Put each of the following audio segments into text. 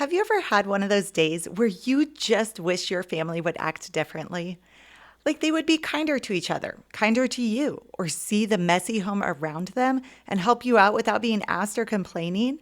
Have you ever had one of those days where you just wish your family would act differently? Like they would be kinder to each other, kinder to you, or see the messy home around them and help you out without being asked or complaining?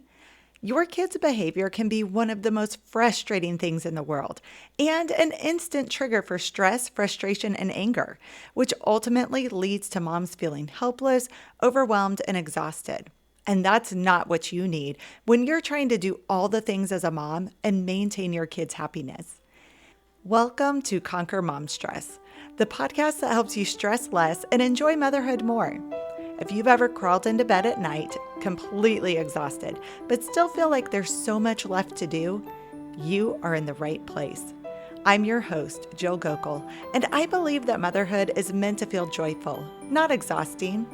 Your kid's behavior can be one of the most frustrating things in the world and an instant trigger for stress, frustration, and anger, which ultimately leads to moms feeling helpless, overwhelmed, and exhausted. And that's not what you need when you're trying to do all the things as a mom and maintain your kids' happiness. Welcome to Conquer Mom Stress, the podcast that helps you stress less and enjoy motherhood more. If you've ever crawled into bed at night, completely exhausted, but still feel like there's so much left to do, you are in the right place. I'm your host, Jill Gockel, and I believe that motherhood is meant to feel joyful, not exhausting.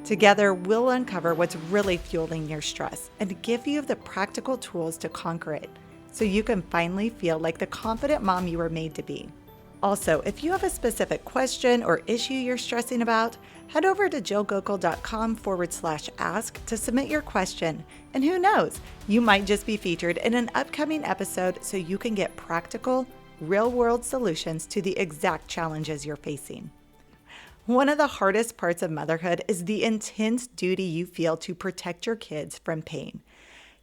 Together, we'll uncover what's really fueling your stress and give you the practical tools to conquer it so you can finally feel like the confident mom you were made to be. Also, if you have a specific question or issue you're stressing about, head over to jillgockel.com/ask to submit your question. And who knows, you might just be featured in an upcoming episode so you can get practical, real-world solutions to the exact challenges you're facing. One of the hardest parts of motherhood is the intense duty you feel to protect your kids from pain.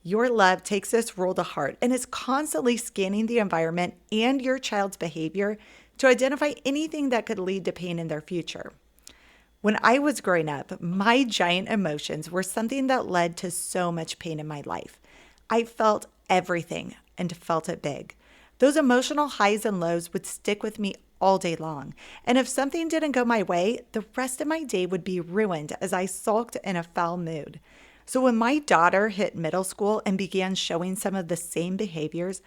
Your love takes this role to heart and is constantly scanning the environment and your child's behavior to identify anything that could lead to pain in their future. When I was growing up, my giant emotions were something that led to so much pain in my life. I felt everything and felt it big. Those emotional highs and lows would stick with me all day long. And if something didn't go my way, the rest of my day would be ruined as I sulked in a foul mood. So when my daughter hit middle school and began showing some of the same behaviors,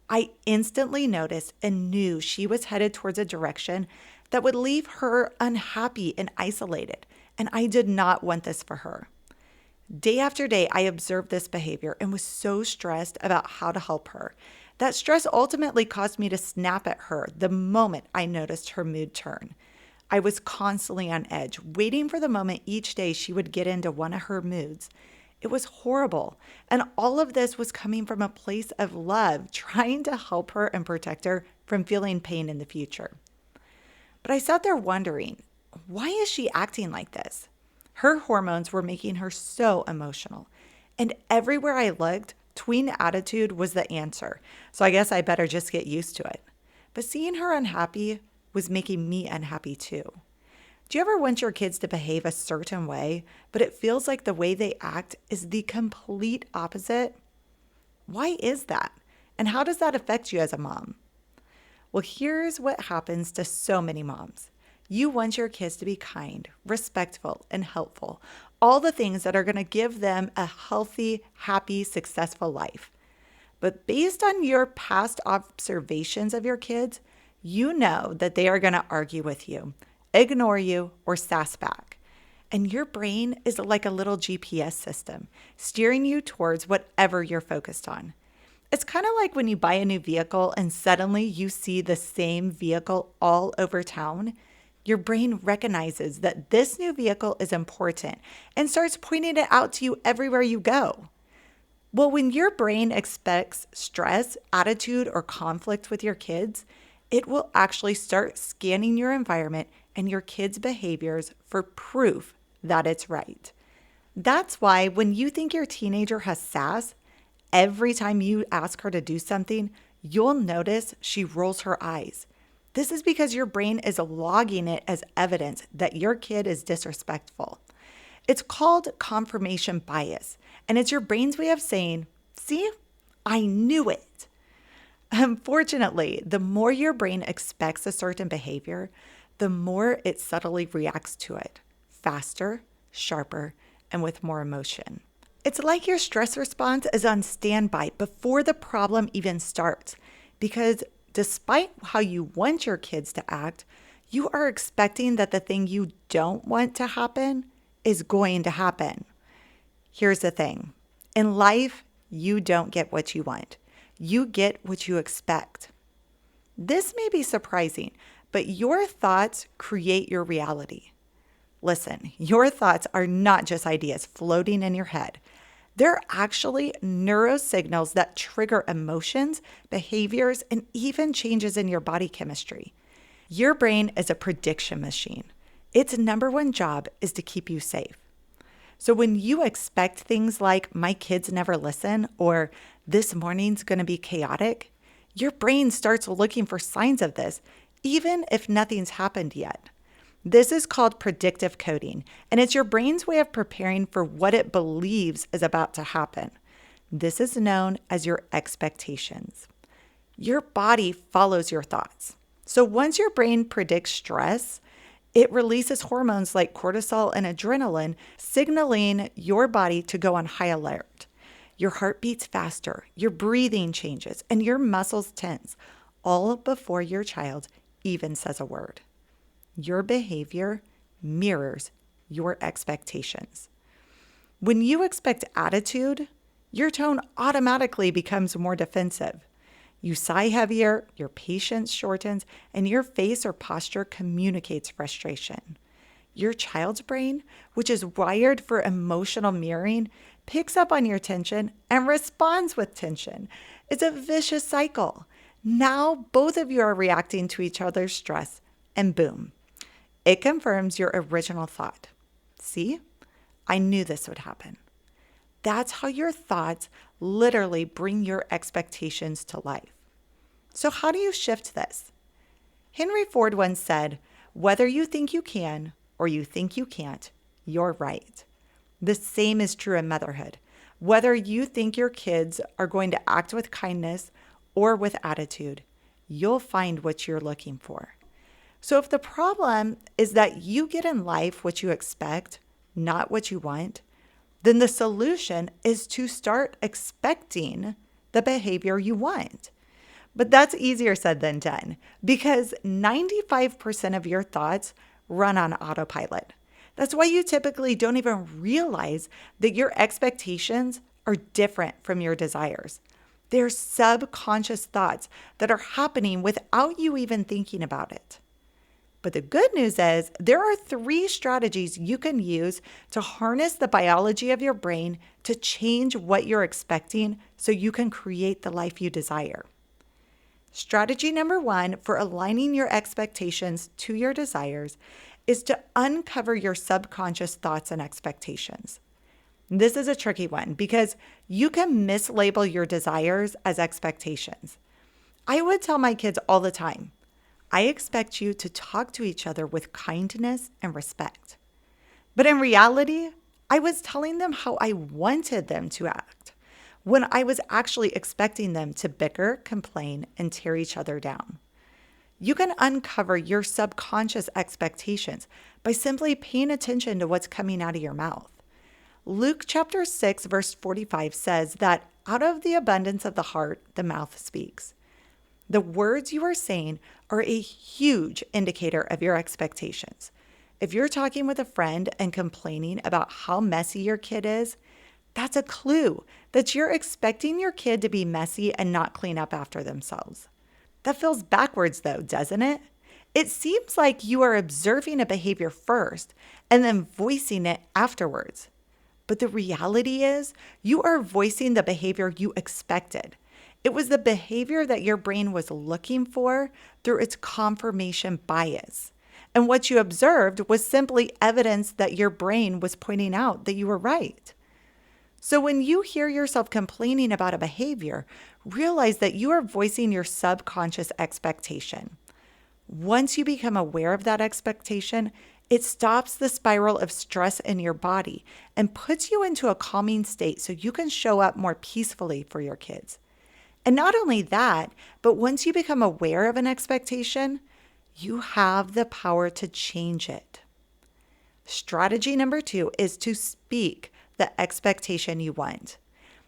I instantly noticed and knew she was headed towards a direction that would leave her unhappy and isolated. And I did not want this for her. Day after day, I observed this behavior and was so stressed about how to help her. That stress ultimately caused me to snap at her the moment I noticed her mood turn. I was constantly on edge, waiting for the moment each day she would get into one of her moods. It was horrible. And all of this was coming from a place of love, trying to help her and protect her from feeling pain in the future. But I sat there wondering, why is she acting like this? Her hormones were making her so emotional. And everywhere I looked, tween attitude was the answer. So I guess I better just get used to it. But seeing her unhappy was making me unhappy too. Do you ever want your kids to behave a certain way, but it feels like the way they act is the complete opposite? Why is that? And how does that affect you as a mom? Well, here's what happens to so many moms. You want your kids to be kind, respectful, and helpful. All the things that are going to give them a healthy, happy, successful life. But based on your past observations of your kids, you know that they are going to argue with you, ignore you, or sass back. And your brain is like a little GPS system, steering you towards whatever you're focused on. It's kind of like when you buy a new vehicle and suddenly you see the same vehicle all over town. Your brain recognizes that this new vehicle is important and starts pointing it out to you everywhere you go. Well, when your brain expects stress, attitude, or conflict with your kids, it will actually start scanning your environment and your kids' behaviors for proof that it's right. That's why when you think your teenager has sass, every time you ask her to do something, you'll notice she rolls her eyes. This is because your brain is logging it as evidence that your kid is disrespectful. It's called confirmation bias, and it's your brain's way of saying, see, I knew it. Unfortunately, the more your brain expects a certain behavior, the more it subtly reacts to it, faster, sharper, and with more emotion. It's like your stress response is on standby before the problem even starts, because despite how you want your kids to act, you are expecting that the thing you don't want to happen is going to happen. Here's the thing. In life, you don't get what you want. You get what you expect. This may be surprising, but your thoughts create your reality. Listen, your thoughts are not just ideas floating in your head. They're actually neurosignals that trigger emotions, behaviors, and even changes in your body chemistry. Your brain is a prediction machine. Its number one job is to keep you safe. So when you expect things like, my kids never listen, or this morning's going to be chaotic, your brain starts looking for signs of this, even if nothing's happened yet. This is called predictive coding, and it's your brain's way of preparing for what it believes is about to happen. This is known as your expectations. Your body follows your thoughts. So once your brain predicts stress, it releases hormones like cortisol and adrenaline, signaling your body to go on high alert. Your heart beats faster, your breathing changes, and your muscles tense, all before your child even says a word. Your behavior mirrors your expectations. When you expect attitude, your tone automatically becomes more defensive. You sigh heavier, your patience shortens, and your face or posture communicates frustration. Your child's brain, which is wired for emotional mirroring, picks up on your tension and responds with tension. It's a vicious cycle. Now both of you are reacting to each other's stress, and boom, it confirms your original thought. See, I knew this would happen. That's how your thoughts literally bring your expectations to life. So how do you shift this? Henry Ford once said, whether you think you can or you think you can't, you're right. The same is true in motherhood. Whether you think your kids are going to act with kindness or with attitude, you'll find what you're looking for. So if the problem is that you get in life what you expect, not what you want, then the solution is to start expecting the behavior you want. But that's easier said than done because 95% of your thoughts run on autopilot. That's why you typically don't even realize that your expectations are different from your desires. They're subconscious thoughts that are happening without you even thinking about it. But the good news is there are 3 strategies you can use to harness the biology of your brain to change what you're expecting so you can create the life you desire. Strategy number 1 for aligning your expectations to your desires is to uncover your subconscious thoughts and expectations. This is a tricky one because you can mislabel your desires as expectations. I would tell my kids all the time, I expect you to talk to each other with kindness and respect. But in reality, I was telling them how I wanted them to act when I was actually expecting them to bicker, complain, and tear each other down. You can uncover your subconscious expectations by simply paying attention to what's coming out of your mouth. Luke chapter 6, verse 45 says that out of the abundance of the heart, the mouth speaks. The words you are saying are a huge indicator of your expectations. If you're talking with a friend and complaining about how messy your kid is, that's a clue that you're expecting your kid to be messy and not clean up after themselves. That feels backwards though, doesn't it? It seems like you are observing a behavior first and then voicing it afterwards. But the reality is you are voicing the behavior you expected. It was the behavior that your brain was looking for through its confirmation bias. And what you observed was simply evidence that your brain was pointing out that you were right. So when you hear yourself complaining about a behavior, realize that you are voicing your subconscious expectation. Once you become aware of that expectation, it stops the spiral of stress in your body and puts you into a calming state so you can show up more peacefully for your kids. And not only that, but once you become aware of an expectation, you have the power to change it. Strategy number 2 is to speak the expectation you want.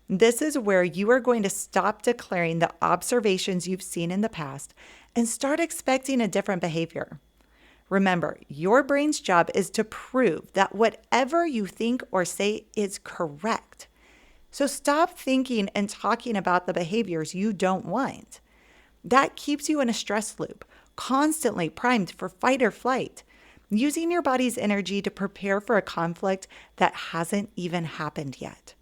This is where you are going to stop declaring the observations you've seen in the past and start expecting a different behavior. Remember, your brain's job is to prove that whatever you think or say is correct. So stop thinking and talking about the behaviors you don't want. That keeps you in a stress loop, constantly primed for fight or flight, using your body's energy to prepare for a conflict that hasn't even happened yet.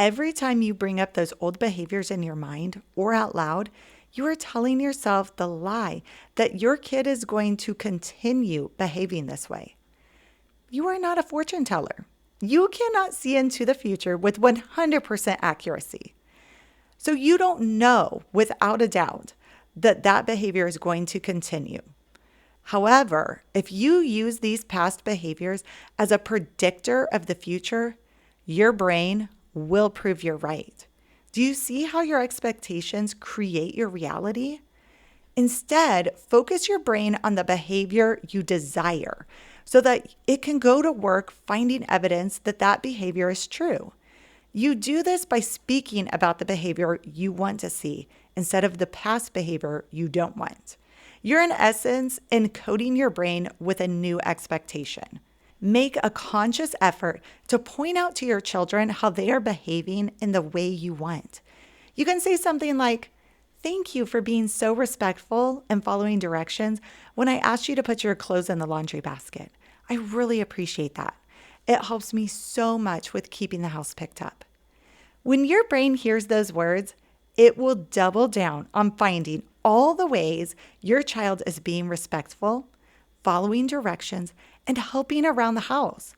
Every time you bring up those old behaviors in your mind or out loud, you are telling yourself the lie that your kid is going to continue behaving this way. You are not a fortune teller. You cannot see into the future with 100% accuracy. So you don't know without a doubt that that behavior is going to continue. However, if you use these past behaviors as a predictor of the future, your brain will prove you're right. Do you see how your expectations create your reality? Instead, focus your brain on the behavior you desire so that it can go to work finding evidence that that behavior is true. You do this by speaking about the behavior you want to see instead of the past behavior you don't want. You're, in essence, encoding your brain with a new expectation. Make a conscious effort to point out to your children how they are behaving in the way you want. You can say something like, "Thank you for being so respectful and following directions when I asked you to put your clothes in the laundry basket. I really appreciate that. It helps me so much with keeping the house picked up." When your brain hears those words, it will double down on finding all the ways your child is being respectful, following directions, and helping around the house.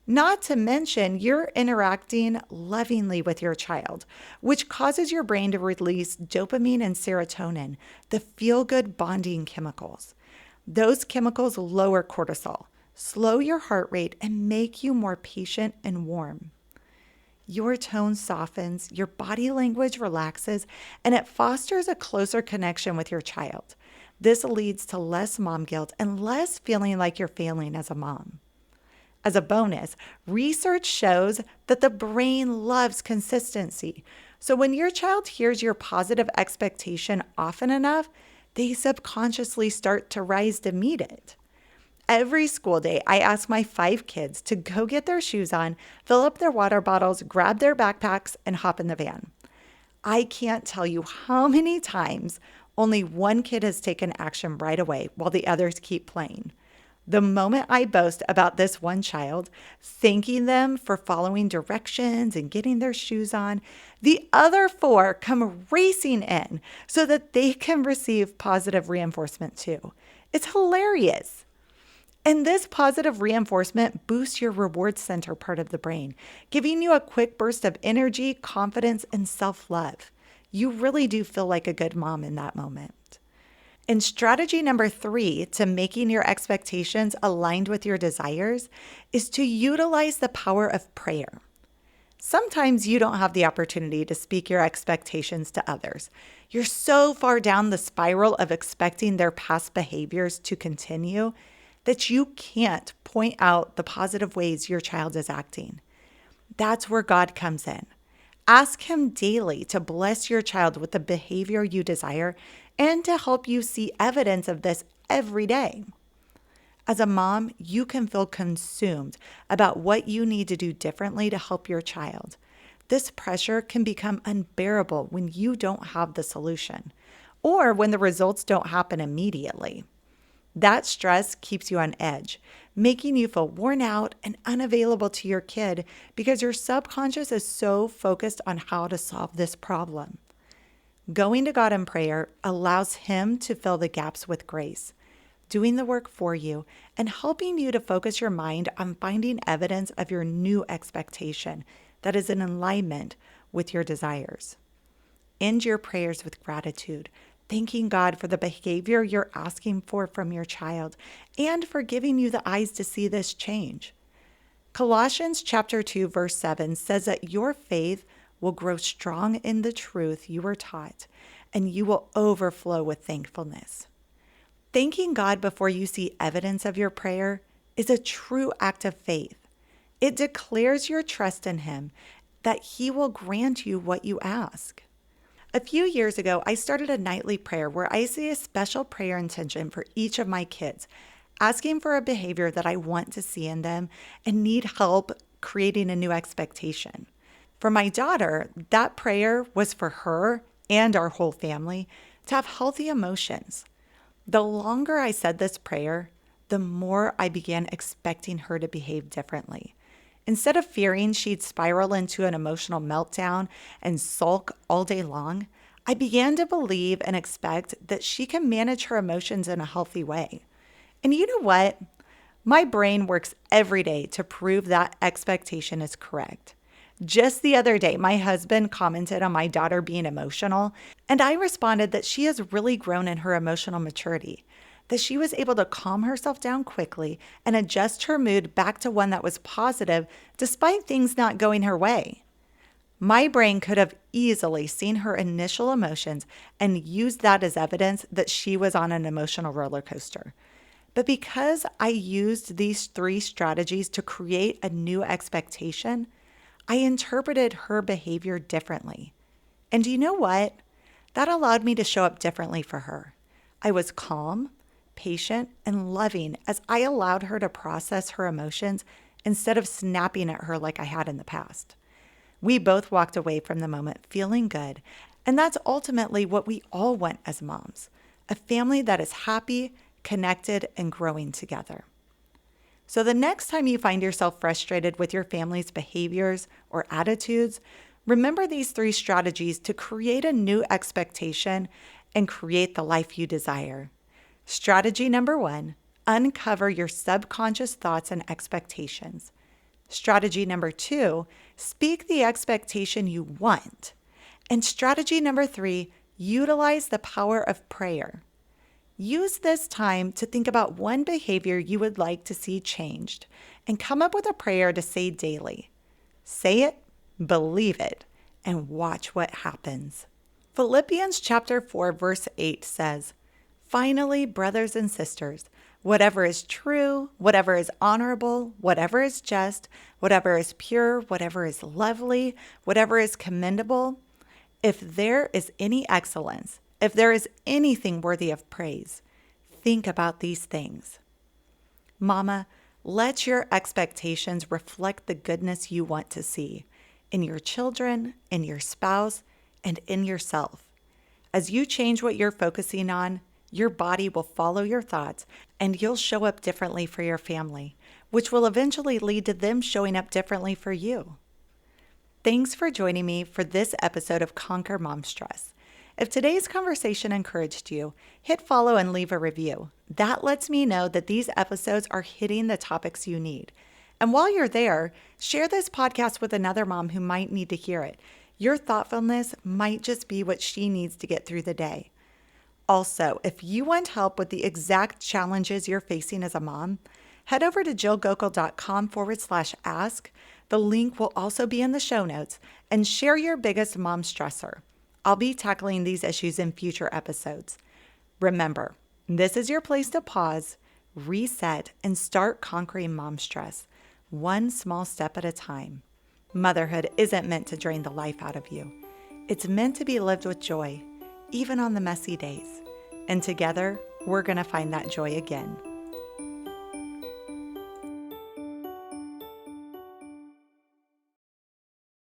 Not to mention, you're interacting lovingly with your child, which causes your brain to release dopamine and serotonin, the feel-good bonding chemicals. Those chemicals lower cortisol, slow your heart rate, and make you more patient and warm. Your tone softens, your body language relaxes, and it fosters a closer connection with your child. This leads to less mom guilt and less feeling like you're failing as a mom. As a bonus, research shows that the brain loves consistency. So when your child hears your positive expectation often enough, they subconsciously start to rise to meet it. Every school day, I ask my 5 kids to go get their shoes on, fill up their water bottles, grab their backpacks, and hop in the van. I can't tell you how many times only one kid has taken action right away while the others keep playing. The moment I boast about this one child, thanking them for following directions and getting their shoes on, the other 4 come racing in so that they can receive positive reinforcement too. It's hilarious. And this positive reinforcement boosts your reward center part of the brain, giving you a quick burst of energy, confidence, and self-love. You really do feel like a good mom in that moment. And strategy number 3 to making your expectations aligned with your desires is to utilize the power of prayer. Sometimes you don't have the opportunity to speak your expectations to others. You're so far down the spiral of expecting their past behaviors to continue that you can't point out the positive ways your child is acting. That's where God comes in. Ask Him daily to bless your child with the behavior you desire and to help you see evidence of this every day. As a mom, you can feel consumed about what you need to do differently to help your child. This pressure can become unbearable when you don't have the solution or when the results don't happen immediately. That stress keeps you on edge, making you feel worn out and unavailable to your kid because your subconscious is so focused on how to solve this problem. Going to God in prayer allows Him to fill the gaps with grace, doing the work for you and helping you to focus your mind on finding evidence of your new expectation that is in alignment with your desires. End your prayers with gratitude, thanking God for the behavior you're asking for from your child and for giving you the eyes to see this change. Colossians chapter 2, verse 7 says that your faith will grow strong in the truth you were taught, and you will overflow with thankfulness. Thanking God before you see evidence of your prayer is a true act of faith. It declares your trust in Him, that He will grant you what you ask. A few years ago, I started a nightly prayer where I say a special prayer intention for each of my kids, asking for a behavior that I want to see in them and need help creating a new expectation. For my daughter, that prayer was for her and our whole family to have healthy emotions. The longer I said this prayer, the more I began expecting her to behave differently. Instead of fearing she'd spiral into an emotional meltdown and sulk all day long, I began to believe and expect that she can manage her emotions in a healthy way. And you know what? My brain works every day to prove that expectation is correct. Just the other day, my husband commented on my daughter being emotional, and I responded that she has really grown in her emotional maturity, that she was able to calm herself down quickly and adjust her mood back to one that was positive despite things not going her way. My brain could have easily seen her initial emotions and used that as evidence that she was on an emotional roller coaster. But because I used these 3 strategies to create a new expectation, I interpreted her behavior differently. And do you know what? That allowed me to show up differently for her. I was calm, patient, and loving as I allowed her to process her emotions instead of snapping at her like I had in the past. We both walked away from the moment feeling good, and that's ultimately what we all want as moms, a family that is happy, connected, and growing together. So the next time you find yourself frustrated with your family's behaviors or attitudes, remember these 3 strategies to create a new expectation and create the life you desire. Strategy number 1, uncover your subconscious thoughts and expectations. Strategy number 2, speak the expectation you want. And strategy number 3, utilize the power of prayer. Use this time to think about one behavior you would like to see changed and come up with a prayer to say daily. Say it, believe it, and watch what happens. Philippians chapter 4, verse 8 says, "Finally, brothers and sisters, whatever is true, whatever is honorable, whatever is just, whatever is pure, whatever is lovely, whatever is commendable, if there is any excellence, if there is anything worthy of praise, think about these things." Mama, let your expectations reflect the goodness you want to see in your children, in your spouse, and in yourself. As you change what you're focusing on, your body will follow your thoughts and you'll show up differently for your family, which will eventually lead to them showing up differently for you. Thanks for joining me for this episode of Conquer Mom Stress. If today's conversation encouraged you, hit follow and leave a review. That lets me know that these episodes are hitting the topics you need. And while you're there, share this podcast with another mom who might need to hear it. Your thoughtfulness might just be what she needs to get through the day. Also, if you want help with the exact challenges you're facing as a mom, head over to jillgockel.com/ask. The link will also be in the show notes, and share your biggest mom stressor. I'll be tackling these issues in future episodes. Remember, this is your place to pause, reset, and start conquering mom stress, one small step at a time. Motherhood isn't meant to drain the life out of you. It's meant to be lived with joy, even on the messy days. And together, we're going to find that joy again.